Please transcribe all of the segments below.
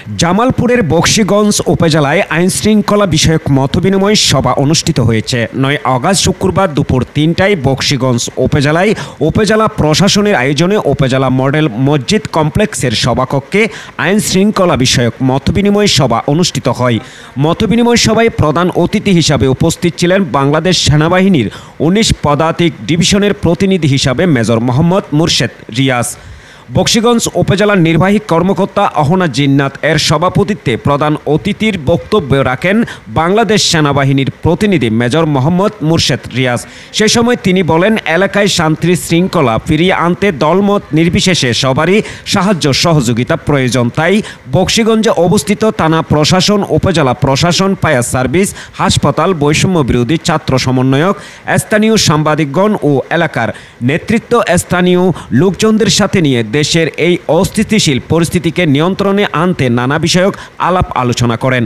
জামালপুরের বকশীগঞ্জ উপজেলায় আইনশৃঙ্খলা বিষয়ক মতবিনিময় সভা অনুষ্ঠিত হয়েছে। 9 আগস্ট শুক্রবার দুপুর 3টায় বকশীগঞ্জ উপজেলায় উপজেলা প্রশাসনের আয়োজনে উপজেলা মডেল মসজিদ কমপ্লেক্সের সভাকক্ষে আইনশৃঙ্খলা বিষয়ক মতবিনিময় সভা অনুষ্ঠিত হয়। মতবিনিময় সভায় প্রধান অতিথি হিসাবে উপস্থিত ছিলেন বাংলাদেশ সেনাবাহিনীর 19 পদাতিক ডিভিশনের প্রতিনিধি হিসাবে মেজর মোহাম্মদ মুর্শেদ রিয়াজ। বকশীগঞ্জ উপজেলার নির্বাহী কর্মকর্তা অহনা জিন্নাত এর সভাপতিত্বে প্রধান অতিথির বক্তব্য রাখেন বাংলাদেশ সেনাবাহিনীর প্রতিনিধি মেজর মোহাম্মদ মুর্শেদ রিয়াজ। সে সময় তিনি বলেন, এলাকায় শান্তি শৃঙ্খলা ফিরিয়ে আনতে দলমত নির্বিশেষে সবারই সাহায্য সহযোগিতা প্রয়োজন। তাই বকশীগঞ্জে অবস্থিত থানা প্রশাসন, উপজেলা প্রশাসন, ফায়ার সার্ভিস, হাসপাতাল, বৈষম্য বিরোধী ছাত্র সমন্বয়ক, স্থানীয় সাংবাদিকগণ ও এলাকার নেতৃত্ব স্থানীয় লোকজনদের সাথে নিয়ে দেশের এই অস্থিতিশীল পরিস্থিতিকে নিয়ন্ত্রণে আনতে নানা বিষয়ক আলাপ আলোচনা করেন।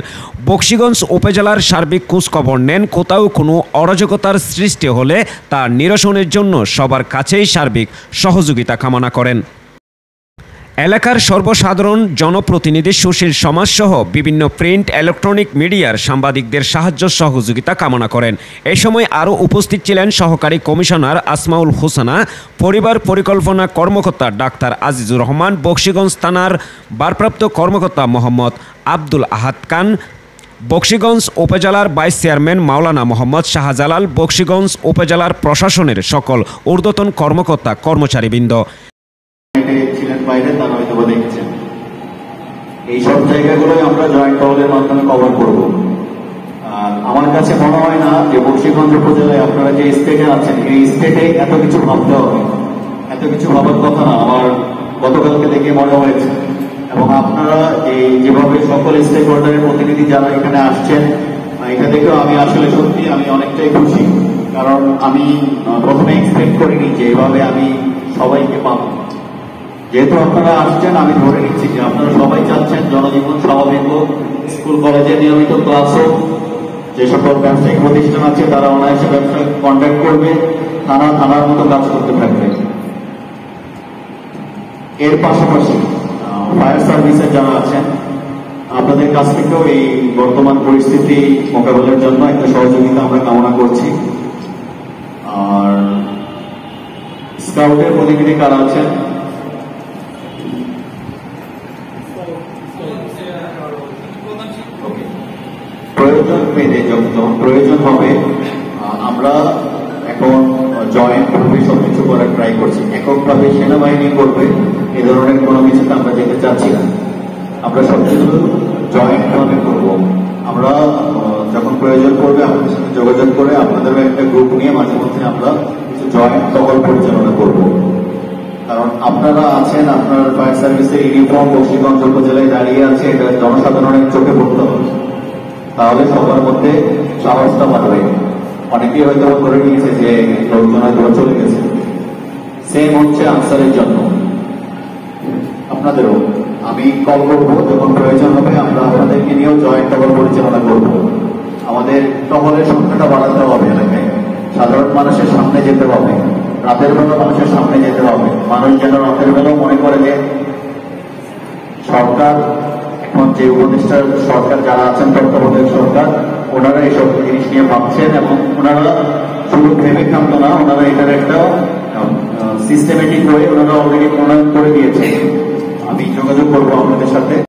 বকশীগঞ্জ উপজেলার সার্বিক খোঁজখবর নেন। কোথাও কোনো অরাজকতার সৃষ্টি হলে তা নিরসনের জন্য সবার কাছেই সার্বিক সহযোগিতা কামনা করেন। এলাকার সর্বসাধারণ জনপ্রতিনিধি, সুশীল সমাজসহ বিভিন্ন প্রিন্ট, ইলেকট্রনিক মিডিয়ার সাংবাদিকদের সাহায্য সহযোগিতা কামনা করেন। এই সময় আরও উপস্থিত ছিলেন সহকারী কমিশনার আসমাউল হোসেনা, পরিবার পরিকল্পনা কর্মকর্তা ডাক্তার আজিজুর রহমান, বকশীগঞ্জ থানার ভারপ্রাপ্ত কর্মকর্তা মোহাম্মদ আব্দুল আহাদ খান, বকশীগঞ্জ উপজেলার ভাইস চেয়ারম্যান মাওলানা মোহাম্মদ শাহজালাল, বকশীগঞ্জ উপজেলার প্রশাসনের সকল ঊর্ধ্বতন কর্মকর্তা কর্মচারীবৃন্দ। বাইরে তারা হয়তো দেখছেন এইসব জায়গাগুলোই আমরা জয়েন্ট টহলের মাধ্যমে কভার করব। আর আমার কাছে মনে হয় না যে বকশীগঞ্জ উপজেলায় আপনারা যে স্টেটে আছেন, এই স্টেটে এত কিছু ভাবতে হবে, এত কিছু ভাবার কথা না। আমার গতকালকে দেখে মনে হয়েছে, এবং আপনারা এই যেভাবে সকল স্টেক হোল্ডারের প্রতিনিধি যারা এখানে আসছেন, এটা দেখেও আমি আসলে সত্যি আমি অনেকটাই খুশি। কারণ আমি প্রথমে এক্সপেক্ট করিনি যে এভাবে আমি সবাইকে পাবো। যেহেতু আপনারা আসছেন, আমি ধরে নিচ্ছি যে আপনারা সবাই চাচ্ছেন জনজীবন স্বাভাবিক হোক, স্কুল কলেজে নিয়মিত ক্লাস হোক, যে সকল ব্যবসায়িক প্রতিষ্ঠান আছে তারা অনায়াসে ব্যবসা কন্ট্যাক্ট করবে, থানার মতো কাজ করতে থাকবে। এর পাশাপাশি ফায়ার সার্ভিসের যারা আছেন, আপনাদের কাছ থেকেও এই বর্তমান পরিস্থিতি মোকাবেলার জন্য একটা সহযোগিতা আমরা কামনা করছি। আর স্কাউটের প্রতিনিধি কারা আছেন? প্রয়োজন পেলে যখন প্রয়োজন হবে আমরা এখন জয়েন্ট ভাবে সবকিছু করার ট্রাই করছি। এককভাবে সেনাবাহিনী করবে এ ধরনের কোনো কিছুতে আমরা যেতে চাচ্ছি না। আমরা সবকিছু জয়েন্ট ভাবে করবো। আমরা যখন প্রয়োজন পড়বে আপনাদের সাথে যোগাযোগ করে আপনাদেরও একটা গ্রুপ নিয়ে মাঝে মধ্যে আমরা কিছু জয়েন্ট টহল পরিচালনা করব। কারণ আপনারা আছেন, আপনার ফায়ার সার্ভিসের ইউনিফর্ম বকশীগঞ্জ উপজেলায় দাঁড়িয়ে আছে, এটা জনসাধারণের চোখে পড়তে হবে। তাহলে সবার মধ্যে সাহসটা বাড়বে। অনেকেই হয়তো ধরে নিয়েছে যে লোকজন হয়তো চলে গেছে। সেম হচ্ছে আনসারের জন্য আপনাদেরও আমি কল করবো, যখন প্রয়োজন হবে আমরা আপনাদেরকে নিয়েও জয়েন্ট টহল পরিচালনা করব। আমাদের টহলের সংখ্যাটা বাড়াতে হবে, এলাকায় সাধারণ মানুষের সামনে যেতে হবে, রাতের বেলা মানুষের সামনে যেতে হবে। মানুষ যেন রাতের বেলাও মনে করে যে সরকার, এখন যে উপদেষ্টার সরকার যারা আছেন, তত্ত্বাবধায়ক সরকার, ওনারা এইসব জিনিস নিয়ে ভাবছেন এবং ওনারা শুধু ভেবে থামতো না, ওনারা এটার একটা সিস্টেমেটিক ওয়ে ওনারা অলরেডি প্রণয়ন করে দিয়েছে। আমি যোগাযোগ করবো আপনাদের সাথে।